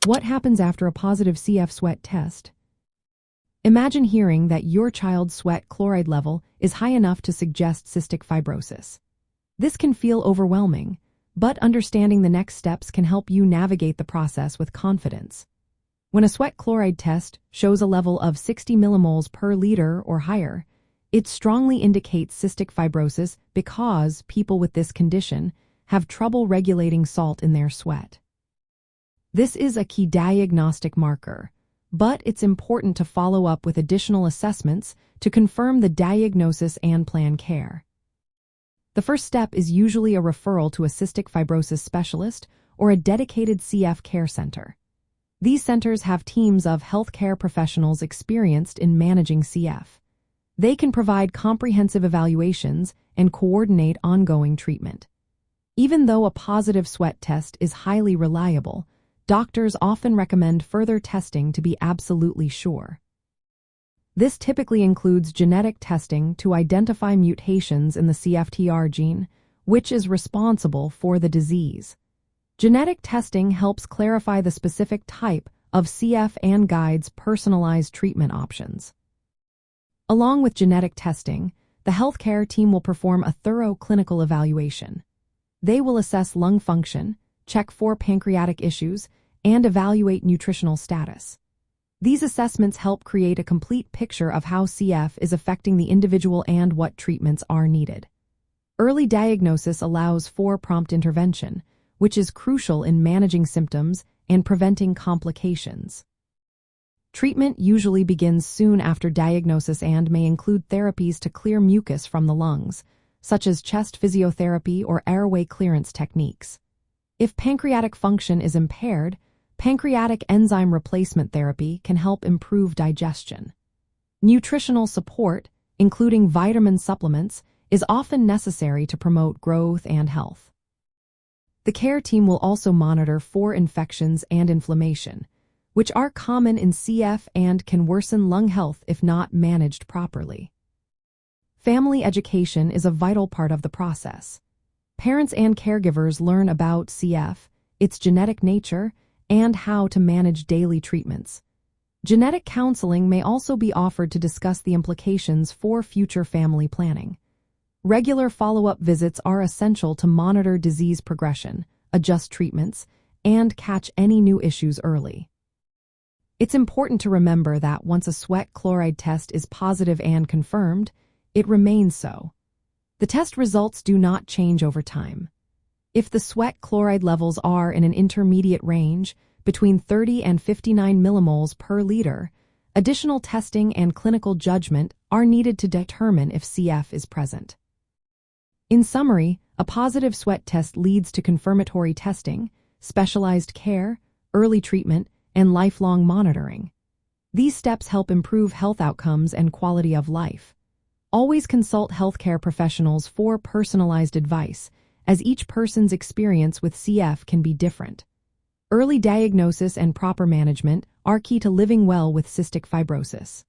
What happens after a positive CF sweat test? Imagine hearing that your child's sweat chloride level is high enough to suggest cystic fibrosis. This can feel overwhelming, but understanding the next steps can help you navigate the process with confidence. When a sweat chloride test shows a level of 60 millimoles per liter or higher, it strongly indicates cystic fibrosis because people with this condition have trouble regulating salt in their sweat. This is a key diagnostic marker, but it's important to follow up with additional assessments to confirm the diagnosis and plan care. The first step is usually a referral to a cystic fibrosis specialist or a dedicated CF care center. These centers have teams of healthcare professionals experienced in managing CF. They can provide comprehensive evaluations and coordinate ongoing treatment. Even though a positive sweat test is highly reliable, doctors often recommend further testing to be absolutely sure. This typically includes genetic testing to identify mutations in the CFTR gene, which is responsible for the disease. Genetic testing helps clarify the specific type of CF and guides personalized treatment options. Along with genetic testing, the healthcare team will perform a thorough clinical evaluation. They will assess lung function, check for pancreatic issues, and evaluate nutritional status. These assessments help create a complete picture of how CF is affecting the individual and what treatments are needed. Early diagnosis allows for prompt intervention, which is crucial in managing symptoms and preventing complications. Treatment usually begins soon after diagnosis and may include therapies to clear mucus from the lungs, such as chest physiotherapy or airway clearance techniques. If pancreatic function is impaired, pancreatic enzyme replacement therapy can help improve digestion. Nutritional support, including vitamin supplements, is often necessary to promote growth and health. The care team will also monitor for infections and inflammation, which are common in CF and can worsen lung health if not managed properly. Family education is a vital part of the process. Parents and caregivers learn about CF, its genetic nature, and how to manage daily treatments. Genetic counseling may also be offered to discuss the implications for future family planning. Regular follow-up visits are essential to monitor disease progression, adjust treatments, and catch any new issues early. It's important to remember that once a sweat chloride test is positive and confirmed, it remains so. The test results do not change over time. If the sweat chloride levels are in an intermediate range, between 30 and 59 millimoles per liter, additional testing and clinical judgment are needed to determine if CF is present. In summary, a positive sweat test leads to confirmatory testing, specialized care, early treatment, and lifelong monitoring. These steps help improve health outcomes and quality of life. Always consult healthcare professionals for personalized advice, as each person's experience with CF can be different. Early diagnosis and proper management are key to living well with cystic fibrosis.